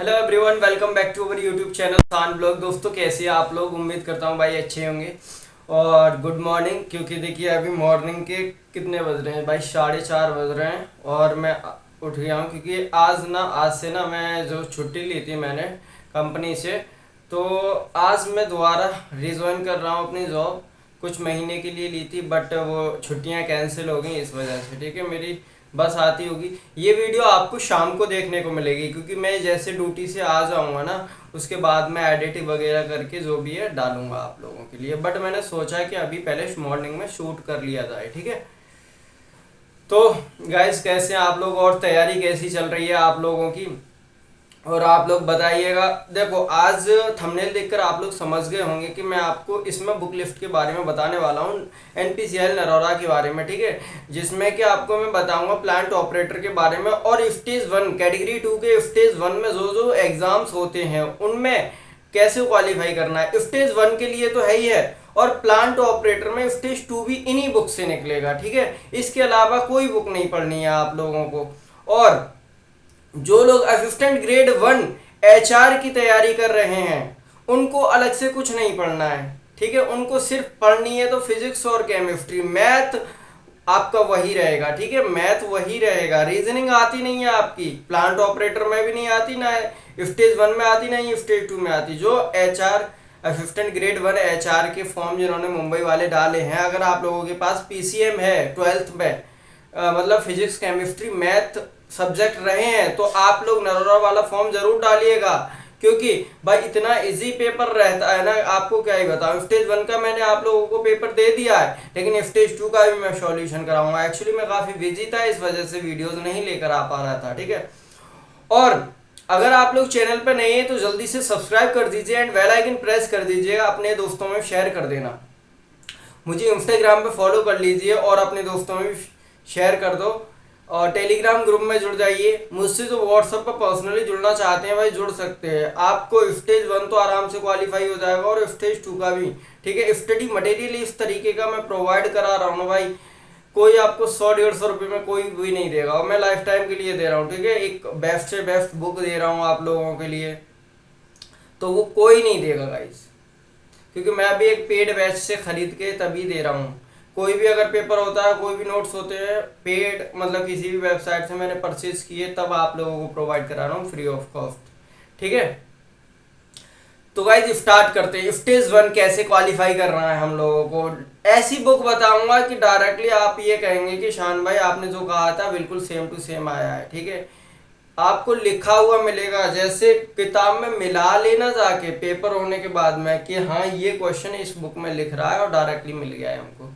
Hello everyone, welcome back to our YouTube channel Khan blog. दोस्तों कैसे हैं आप लोग? उम्मीद करता हूँ भाई अच्छे होंगे। और गुड मॉर्निंग, क्योंकि देखिए अभी मॉर्निंग के कितने बज रहे हैं भाई, 4:30 बज रहे हैं और मैं उठ गया हूँ क्योंकि आज से ना मैं जो छुट्टी ली थी मैंने कंपनी से, तो आज मैं दोबारा रिज्वाइन कर रहा हूँ अपनी जॉब। कुछ महीने के लिए ली थी बट वो छुट्टियां कैंसिल हो गई इस वजह से। ठीक है, मेरी बस आती होगी। ये वीडियो आपको शाम को देखने को मिलेगी क्योंकि मैं जैसे ड्यूटी से आ जाऊंगा ना, उसके बाद मैं एडिटिंग वगैरह करके जो भी है डालूंगा आप लोगों के लिए। बट मैंने सोचा कि अभी पहले मॉर्निंग में शूट कर लिया जाए। ठीक है, तो गाइस कैसे हैं आप लोग और तैयारी कैसी चल रही है आप लोगों की? और आप लोग बताइएगा। देखो आज थंबनेल देखकर आप लोग समझ गए होंगे कि मैं आपको इसमें बुक लिस्ट के बारे में बताने वाला हूँ, एनपीसीएल नरोरा के बारे में। ठीक है, जिसमें कि आपको मैं बताऊंगा प्लांट ऑपरेटर के बारे में और स्टेज 1 कैटेगरी 2 के स्टेज 1 में जो जो एग्जाम्स होते हैं उनमें कैसे क्वालिफाई करना है। स्टेज 1 के लिए तो है ही है, और प्लांट ऑपरेटर में स्टेज 2 भी इन्हीं बुक से निकलेगा। ठीक है, इसके अलावा कोई बुक नहीं पढ़नी है आप लोगों को। और जो लोग असिस्टेंट ग्रेड 1 एचआर की तैयारी कर रहे हैं उनको अलग से कुछ नहीं पढ़ना है। ठीक है, उनको सिर्फ पढ़नी है तो फिजिक्स और केमिस्ट्री, मैथ आपका वही रहेगा। ठीक है, मैथ वही रहेगा। रीजनिंग आती नहीं है आपकी, प्लांट ऑपरेटर में भी नहीं आती, ना स्टेज 1 में आती, नहीं स्टेज 2 में आती। जो एचआर असिस्टेंट ग्रेड 1 एचआर के फॉर्म जिन्होंने मुंबई वाले डाले हैं, अगर आप लोगों के पास पीसीएम है 12th में, मतलब फिजिक्स केमिस्ट्री मैथ सब्जेक्ट रहे हैं, तो आप लोग नरोरा वाला फॉर्म जरूर डालिएगा। क्योंकि भाई इतना इजी पेपर रहता है ना, आपको क्या ही बताऊं। स्टेज 1 का मैंने आप लोगों को पेपर दे दिया है, लेकिन स्टेज 2 का भी मैं सॉल्यूशन कराऊंगा। एक्चुअली मैं काफी बिजी था, इस वजह से वीडियोस नहीं लेकर आ पा रहा था। ठीक है, और अगर आप लोग चैनल पर नए हैं तो जल्दी से सब्सक्राइब कर दीजिए एंड बेल आइकन प्रेस कर दीजिएगा, अपने दोस्तों में शेयर कर देना। मुझे इंस्टाग्राम पे फॉलो कर लीजिए और अपने दोस्तों में भी शेयर कर दो। और टेलीग्राम ग्रुप में जुड़ जाइए। मुझसे जो व्हाट्सएप पर पर्सनली जुड़ना चाहते हैं भाई जुड़ सकते हैं। आपको स्टेज 1 तो आराम से क्वालिफाई हो जाएगा और स्टेज 2 का भी। ठीक है, स्टडी मटेरियल इस तरीके का मैं प्रोवाइड करा रहा हूँ भाई, कोई आपको 100-150 रुपये में कोई भी नहीं देगा, और मैं लाइफ टाइम के लिए दे रहा हूँ। ठीक है, एक बेस्ट से बेस्ट बुक दे रहा हूँ आप लोगों के लिए, तो वो कोई नहीं देगा गाइस, क्योंकि मैं अभी एक पेड बैच से खरीद के तभी दे रहा हूँ। कोई भी अगर पेपर होता है, कोई भी नोट्स होते हैं, पेड मतलब किसी भी वेबसाइट से मैंने परचेज किए तब आप लोगों को प्रोवाइड करा रहा हूँ फ्री ऑफ कॉस्ट। ठीक है, तो गाइज स्टार्ट करते हैं। स्टेज 1 कैसे क्वालिफाई करना है हम लोगों को। ऐसी बुक बताऊंगा कि डायरेक्टली आप ये कहेंगे कि शान भाई आपने जो कहा था बिल्कुल सेम टू सेम आया है। ठीक है, आपको लिखा हुआ मिलेगा, जैसे किताब में मिला लेना जाके पेपर होने के बाद में कि हाँ ये क्वेश्चन इस बुक में लिख रहा है, और डायरेक्टली मिल गया है हमको।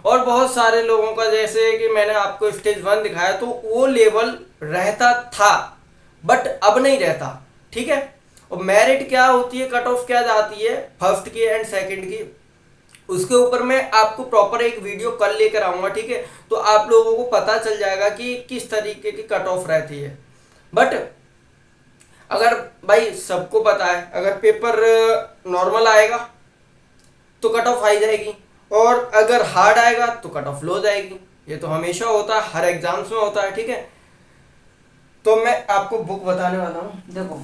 और बहुत सारे लोगों का, जैसे कि मैंने आपको स्टेज 1 दिखाया तो वो लेवल रहता था बट अब नहीं रहता। ठीक है, और मेरिट क्या होती है, कट ऑफ क्या जाती है फर्स्ट की एंड सेकंड की, उसके ऊपर मैं आपको प्रॉपर एक वीडियो कल लेकर आऊंगा। ठीक है, तो आप लोगों को पता चल जाएगा कि किस तरीके की कट ऑफ रहती है। बट अगर भाई सबको पता है, अगर पेपर नॉर्मल आएगा तो कट ऑफ आई जाएगी, और अगर हार्ड आएगा तो कट ऑफ लो जाएगी। ये तो हमेशा होता है, हर एग्जाम्स में होता है। ठीक है, तो मैं आपको बुक बताने वाला हूँ। देखो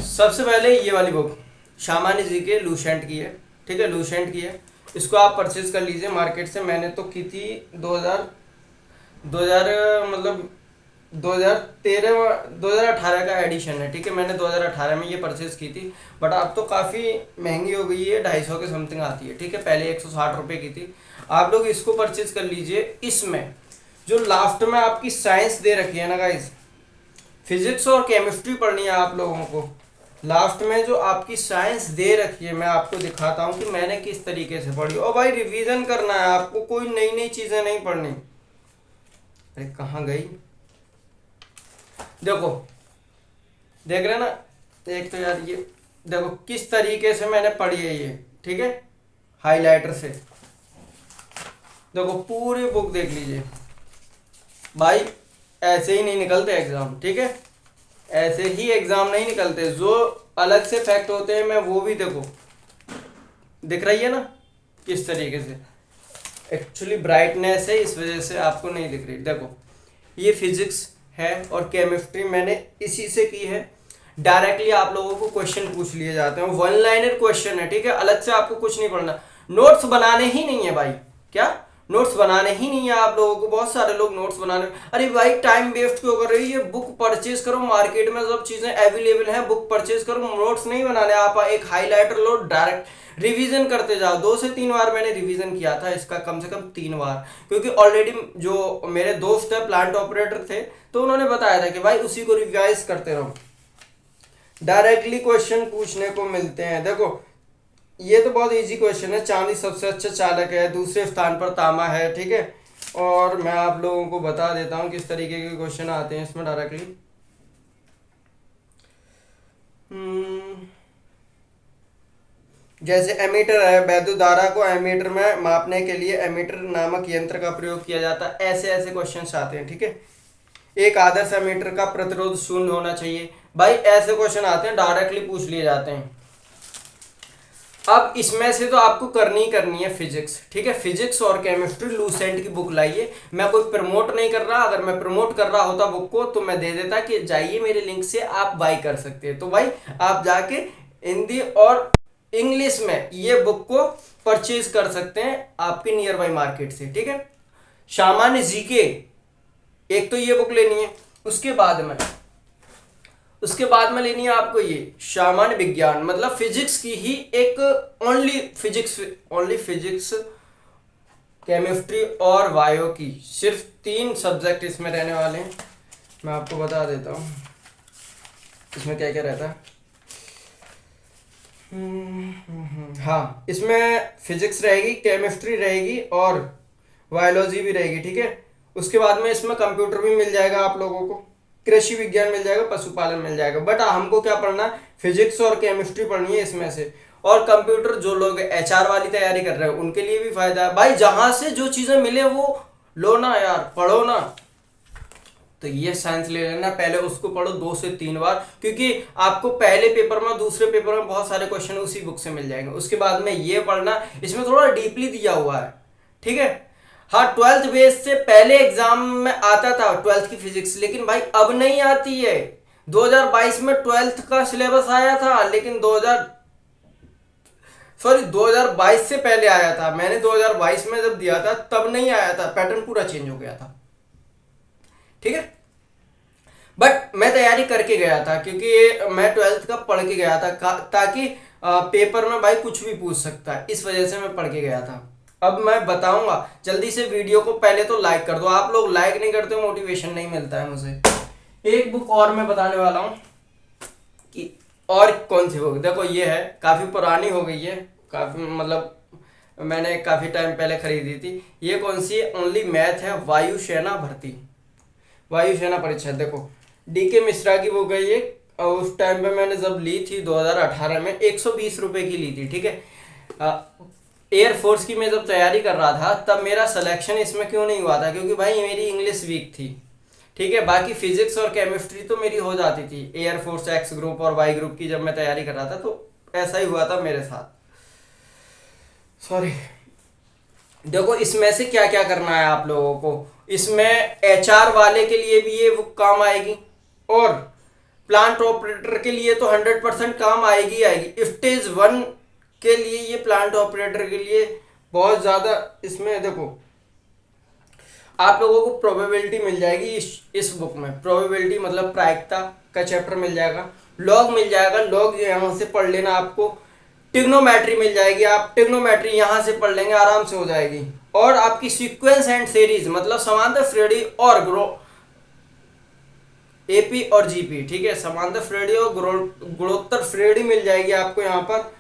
सबसे पहले ये वाली बुक सामान्य जी के लूसेंट की है। ठीक है, लूसेंट की है, इसको आप परचेज कर लीजिए मार्केट से। मैंने तो की थी 2000 मतलब 2018 का एडिशन है। ठीक है, मैंने 2018 में ये परचेज की थी, बट अब तो काफ़ी महंगी हो गई है, 250 के समथिंग आती है। ठीक है, पहले 160 रुपये की थी। आप लोग इसको परचेज कर लीजिए। इसमें जो लास्ट में आपकी साइंस दे रखी है ना गाइस, फिजिक्स और केमिस्ट्री पढ़नी है आप लोगों को। लास्ट में जो आपकी साइंस दे रखी है मैं आपको दिखाता हूँ कि मैंने किस तरीके से पढ़ी। और भाई रिवीजन करना है आपको, कोई नई नई चीज़ें नहीं पढ़नी। अरे कहाँ गई, देखो देख रहे ना, एक तो यार ये देखो किस तरीके से मैंने पढ़ी है ये। ठीक है, हाइलाइटर से देखो पूरी बुक देख लीजिए भाई, ऐसे ही नहीं निकलते एग्जाम। ठीक है, ऐसे ही एग्जाम नहीं निकलते, जो अलग से फैक्ट होते हैं मैं वो भी देखो दिख रही है ना किस तरीके से। एक्चुअली ब्राइटनेस है इस वजह से आपको नहीं दिख रही। देखो ये फिजिक्स है और केमिस्ट्री मैंने इसी से की है। डायरेक्टली आप लोगों को क्वेश्चन पूछ लिए जाते हैं, वन लाइनर क्वेश्चन है, ठीक है, अलग से आपको कुछ नहीं पढ़ना, नोट्स बनाने ही नहीं है भाई। क्या नोट्स बनाने ही नहीं है आप लोगों को? बहुत सारे लोग नोट्स बनाने, अरे भाई टाइम वेस्ट क्यों कर रही है, बुक परचेज करो, मार्केट में सब चीजें अवेलेबल है, बुक परचेज करो, नोट्स नहीं बनाने। आप एक हाईलाइटर लो, डायरेक्ट रिवीजन करते जाओ। 2 से 3 बार मैंने रिवीजन किया था इसका, कम से कम 3 बार, क्योंकि ऑलरेडी जो मेरे दोस्त है प्लांट ऑपरेटर थे, तो उन्होंने बताया था कि भाई उसी को रिवाइज करते रहो, डायरेक्टली क्वेश्चन पूछने को मिलते हैं। देखो ये तो बहुत इजी क्वेश्चन है, चांदी सबसे अच्छा चालक है, दूसरे स्थान पर तांबा है, ठीक है। और मैं आप लोगों को बता देता हूं किस तरीके के क्वेश्चन आते हैं इसमें डायरेक्टली। जैसे एमीटर है, वैद्युत धारा को एमीटर में मापने के लिए एमीटर नामक यंत्र का प्रयोग किया जाता है, ऐसे ऐसे क्वेश्चन आते हैं, ठीक है। एक आदर्श एमीटर का प्रतिरोध शून्य होना चाहिए, भाई ऐसे क्वेश्चन आते हैं, डायरेक्टली पूछ लिए जाते हैं। अब इसमें से तो आपको करनी ही करनी है फिजिक्स, ठीक है, फिजिक्स और केमिस्ट्री लूसेंट की बुक लाइए। मैं कोई प्रमोट नहीं कर रहा, अगर मैं प्रमोट कर रहा होता बुक को तो मैं दे देता कि जाइए मेरे लिंक से आप बाई कर सकते हैं। तो भाई आप जाके हिंदी और इंग्लिश में ये बुक को परचेज कर सकते हैं आपके नियर बाई मार्केट से, ठीक है। सामान्य जीके एक तो ये बुक लेनी है, उसके बाद में लेनी है आपको ये सामान्य विज्ञान, मतलब फिजिक्स की ही एक ओनली फिजिक्स केमिस्ट्री और बायो की, सिर्फ 3 सब्जेक्ट इसमें रहने वाले हैं। मैं आपको बता देता हूँ इसमें क्या क्या रहता है। हाँ, इसमें फिजिक्स रहेगी, केमिस्ट्री रहेगी और बायोलॉजी भी रहेगी, ठीक है। उसके बाद में इसमें कंप्यूटर भी मिल जाएगा आप लोगों को, कृषि विज्ञान मिल जाएगा, पशुपालन मिल जाएगा। बट हमको क्या पढ़ना है, फिजिक्स और केमिस्ट्री पढ़नी है इसमें से। और कंप्यूटर जो लोग एचआर वाली तैयारी कर रहे हैं उनके लिए भी फायदा है भाई, जहां से जो चीजें मिले वो लो ना यार, पढ़ो ना। तो ये साइंस ले लेना, पहले उसको पढ़ो 2 से 3 बार, क्योंकि आपको पहले पेपर में दूसरे पेपर में बहुत सारे क्वेश्चन उसी बुक से मिल जाएंगे। उसके बाद में ये पढ़ना, इसमें थोड़ा डीपली दिया हुआ है, ठीक है। हाँ, 12th बेस से पहले एग्जाम में आता था 12th की फिजिक्स, लेकिन भाई अब नहीं आती है। 2022 में 12th का सिलेबस आया था, लेकिन 2022 से पहले आया था। मैंने 2022 में जब दिया था तब नहीं आया था, पैटर्न पूरा चेंज हो गया था, ठीक है। बट मैं तैयारी करके गया था, क्योंकि मैं 12th का पढ़ के गया था, ताकि पेपर में भाई कुछ भी पूछ सकता है, इस वजह से मैं पढ़ के गया था। अब मैं बताऊंगा, जल्दी से वीडियो को पहले तो लाइक कर दो, आप लोग लाइक नहीं करते, मोटिवेशन नहीं मिलता है मुझे। एक बुक और मैं बताने वाला हूं कि और कौन सी बुक, देखो ये है, काफी पुरानी हो गई है, काफी मतलब मैंने काफी टाइम पहले खरीदी थी। ये कौन सी है, ओनली मैथ है, वायुसेना भर्ती, वायुसेना परीक्षा। देखो डीके मिश्रा की बुक है ये, और उस टाइम पे मैंने जब ली थी 2018 में 120 रुपए की ली थी, ठीक है। एयरफोर्स की मैं जब तैयारी कर रहा था तब मेरा सिलेक्शन इसमें क्यों नहीं हुआ था, क्योंकि भाई मेरी इंग्लिश वीक थी, ठीक है। बाकी फिजिक्स और केमिस्ट्री तो मेरी हो जाती थी, एयरफोर्स एक्स ग्रुप और वाई ग्रुप की जब मैं तैयारी कर रहा था, तो ऐसा ही हुआ था मेरे साथ, सॉरी। देखो इसमें से क्या क्या करना है आप लोगों को, इसमें एचआर वाले के लिए भी ये वो काम आएगी, और प्लांट ऑपरेटर के लिए तो 100% काम आएगी आएगी। स्टेज 1 के लिए ये प्लांट ऑपरेटर के लिए बहुत ज्यादा, इसमें देखो आप लोगों को प्रोबेबिलिटी मिल जाएगी इस बुक में, प्रोबेबिलिटी मतलब प्रायिकता का चैप्टर मिल जाएगा, लॉग मिल जाएगा, लॉग यहाँ से पढ़ लेना आपको, टिग्नोमेट्री मिल जाएगी, आप टिग्नोमेट्री यहाँ से पढ़ लेंगे, आराम से हो जाएगी। और आपकी सीक्वेंस एंड सीरीज मतलब समांतर श्रेणी और एपी और जीपी, ठीक है, समांतर श्रेणी और गुणोत्तर श्रेणी मिल जाएगी आपको यहाँ पर।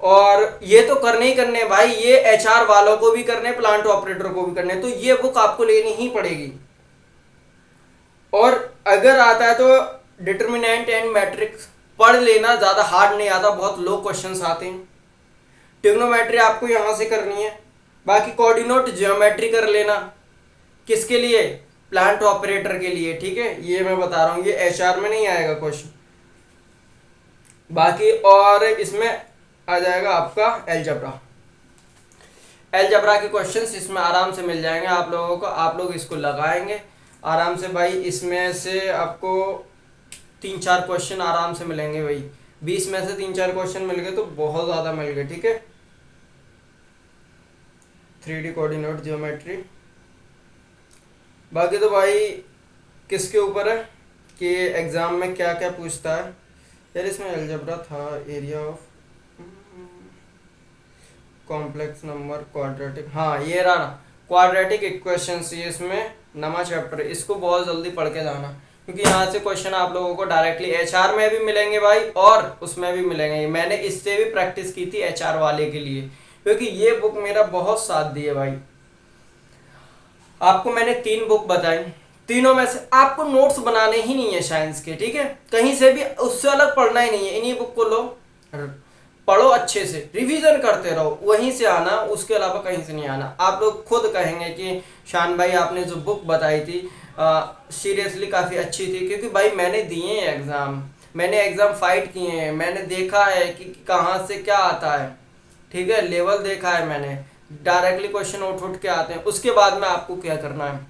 और ये तो करने ही करने भाई, ये एचआर वालों को भी करने, प्लांट ऑपरेटर को भी करने, तो ये बुक आपको लेनी ही पड़ेगी। और अगर आता है तो डिटर्मिनेंट एंड मैट्रिक्स पढ़ लेना, ज्यादा हार्ड नहीं आता, बहुत लो क्वेश्चंस आते हैं। ट्रिग्नोमेट्री आपको यहां से करनी है, बाकी कोऑर्डिनेट ज्योमेट्री कर लेना, किसके लिए, प्लांट ऑपरेटर के लिए, ठीक है। ये मैं बता रहा हूं, ये एचआर में नहीं आएगा क्वेश्चन। बाकी और इसमें आ जाएगा आपका एलजब्रा के क्वेश्चंस इसमें आराम से मिल जाएंगे आप लोगों को, आप लोग इसको लगाएंगे आराम से भाई इसमें से आपको 3-4 क्वेश्चन आराम से मिलेंगे भाई। 20 में से 3-4 क्वेश्चन मिल गए तो बहुत ज़्यादा मिल गए, ठीक है। 3D coordinate geometry. बाकी तो भाई किसके ऊपर है कि एग्ज़ाम में क्या क्या पूछता है। यार इसमें अलजेब्रा था, area of complex number, quadratic, हाँ ये रहा ना, क्वाड्रेटिक इक्वेशंस, ये इसमें नवा चैप्टर, इसको बहुत जल्दी पढ़ के जाना क्योंकि यहाँ से क्वेश्चन आप लोगों को डायरेक्टली एचआर में भी मिलेंगे भाई और उसमें भी मिलेंगे। मैंने इससे भी प्रैक्टिस की थी एचआर वाले के लिए क्योंकि ये बुक मेरा बहुत साथ दिए भाई। आपको मैंने 3 बुक बताई, तीनों में से आपको नोट्स बनाने ही नहीं है साइंस के, ठीक है। कहीं से भी उससे अलग पढ़ना ही नहीं है, इन्हीं बुक को लो, पढ़ो अच्छे से, रिवीजन करते रहो, वहीं से आना, उसके अलावा कहीं से नहीं आना। आप लोग खुद कहेंगे कि शान भाई आपने जो बुक बताई थी सीरियसली काफ़ी अच्छी थी, क्योंकि भाई मैंने दिए हैं एग्ज़ाम, मैंने एग्ज़ाम फाइट किए हैं, मैंने देखा है कि कहाँ से क्या आता है, ठीक है, लेवल देखा है मैंने, डायरेक्टली क्वेश्चन उठ के आते हैं। उसके बाद में आपको क्या करना है,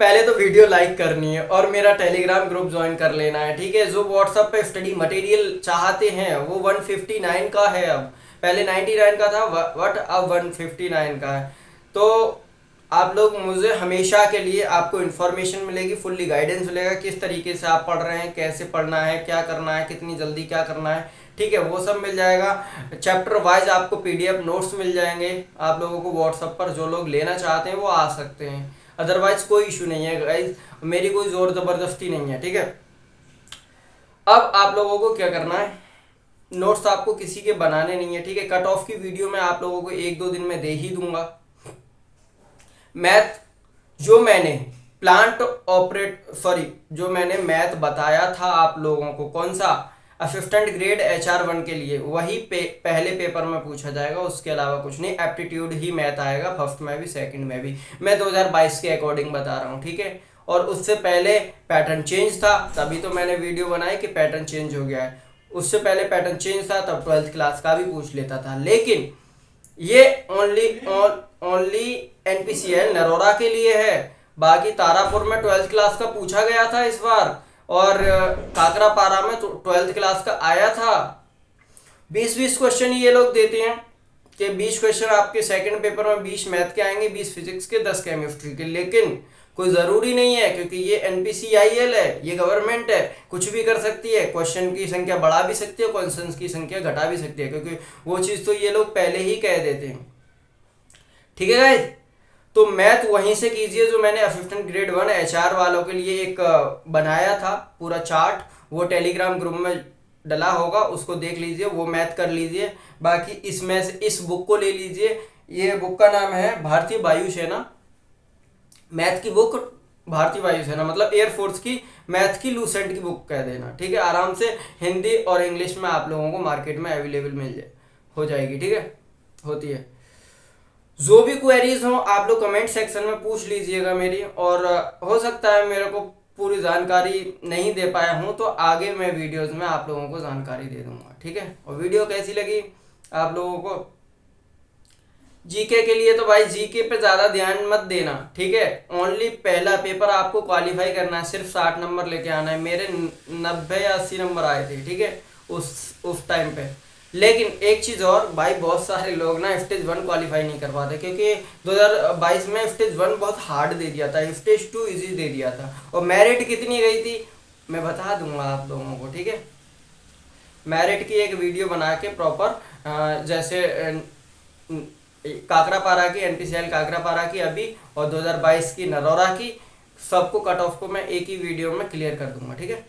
पहले तो वीडियो लाइक करनी है और मेरा टेलीग्राम ग्रुप ज्वाइन कर लेना है, ठीक है। जो व्हाट्सएप पे स्टडी मटेरियल चाहते हैं वो 159 का है, अब पहले 99 का था बट अब 159 का है। तो आप लोग मुझे हमेशा के लिए, आपको इन्फॉर्मेशन मिलेगी, फुल्ली गाइडेंस मिलेगा किस तरीके से आप पढ़ रहे हैं, कैसे पढ़ना है, क्या करना है, कितनी जल्दी क्या करना है, ठीक है, वो सब मिल जाएगा। चैप्टर वाइज आपको पीडीएफ नोट्स मिल जाएंगे आप लोगों को व्हाट्सएप पर, जो लोग लेना चाहते हैं वो आ सकते हैं, अदरवाइज कोई इशू नहीं है गाइज, मेरी कोई जोर जबरदस्ती नहीं है, ठीक है। अब आप लोगों को क्या करना है, नोट्स आपको किसी के बनाने नहीं है, ठीक है। कट ऑफ की वीडियो मैं आप लोगों को 1-2 दिन में दे ही दूंगा। मैथ जो मैंने जो मैंने मैथ बताया था आप लोगों को, कौन सा, असिस्टेंट ग्रेड HR1 के लिए, वही पहले पेपर में पूछा जाएगा, उसके अलावा कुछ नहीं। एप्टीट्यूड ही मैथ आएगा, फर्स्ट में भी सेकंड में भी। मैं 2022 के अकॉर्डिंग बता रहा हूँ, ठीक है। और उससे पहले पैटर्न चेंज था, तभी तो मैंने वीडियो बनाई कि पैटर्न चेंज हो गया है। उससे पहले पैटर्न चेंज था तब 12th क्लास का भी पूछ लेता था, लेकिन ये ओनली NPCL नरोरा के लिए है। बाकी तारापुर में 12th क्लास का पूछा गया था इस बार, और काकरापारा में 12th क्लास का आया था। 20-20 क्वेश्चन ये लोग देते हैं कि 20 क्वेश्चन आपके सेकंड पेपर में 20 मैथ के आएंगे, 20 फिजिक्स के, 10 केमिस्ट्री के, लेकिन कोई ज़रूरी नहीं है क्योंकि ये NPCIL है, ये गवर्नमेंट है, कुछ भी कर सकती है, क्वेश्चन की संख्या बढ़ा भी सकती है, क्वेश्चन की संख्या घटा भी सकती है, क्योंकि वो चीज़ तो ये लोग पहले ही कह देते हैं, ठीक है गाइस। तो मैथ वहीं से कीजिए जो मैंने असिस्टेंट ग्रेड 1 HR वालों के लिए एक बनाया था पूरा चार्ट, वो टेलीग्राम ग्रुप में डला होगा, उसको देख लीजिए, वो मैथ कर लीजिए। बाकी इसमें से इस बुक को ले लीजिए, ये बुक का नाम है भारतीय वायुसेना, मैथ की बुक, भारतीय वायुसेना मतलब एयरफोर्स की मैथ की लूसेंट की बुक कह देना, ठीक है। आराम से हिंदी और इंग्लिश में आप लोगों को मार्केट में अवेलेबल हो जाएगी, ठीक है, होती है। जो भी क्वेरीज हो आप लोग कमेंट सेक्शन में पूछ लीजिएगा मेरी, और हो सकता है मेरे को पूरी जानकारी नहीं दे पाया हूँ तो आगे मैं वीडियोस में आप लोगों को जानकारी दे दूंगा, ठीक है। और वीडियो कैसी लगी आप लोगों को, जीके के लिए तो भाई जीके पे ज़्यादा ध्यान मत देना, ठीक है। ओनली पहला पेपर आपको क्वालिफाई करना है, सिर्फ 60 नंबर लेके आना है। मेरे 90 या 80 नंबर आए थे, ठीक है, उस टाइम पे। लेकिन एक चीज़ और भाई, बहुत सारे लोग ना स्टेज 1 क्वालिफाई नहीं कर पाते क्योंकि 2022 में स्टेज 1 बहुत हार्ड दे दिया था, स्टेज 2 इजी दे दिया था, और मेरिट कितनी गई थी मैं बता दूंगा आप लोगों को, ठीक है। मेरिट की एक वीडियो बना के प्रॉपर, जैसे काकरापारा की, NPCIL काकरापारा की अभी, और 2022 की नरोरा की, सबको कट ऑफ को मैं एक ही वीडियो में क्लियर कर दूंगा, ठीक है।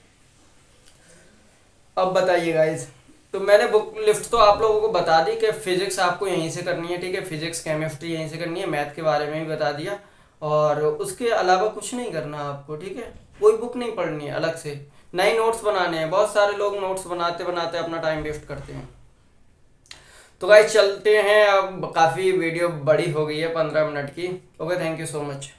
अब बताइए गाइज, तो मैंने बुक लिस्ट तो आप लोगों को बता दी कि फिजिक्स आपको यहीं से करनी है, ठीक है, फिजिक्स केमिस्ट्री यहीं से करनी है, मैथ के बारे में भी बता दिया, और उसके अलावा कुछ नहीं करना आपको, ठीक है। कोई बुक नहीं पढ़नी है अलग से, नए नोट्स बनाने हैं। बहुत सारे लोग नोट्स बनाते बनाते अपना टाइम वेस्ट करते हैं। तो गाइस चलते हैं, अब काफ़ी वीडियो बड़ी हो गई है, 15 मिनट की। Okay, thank you so much.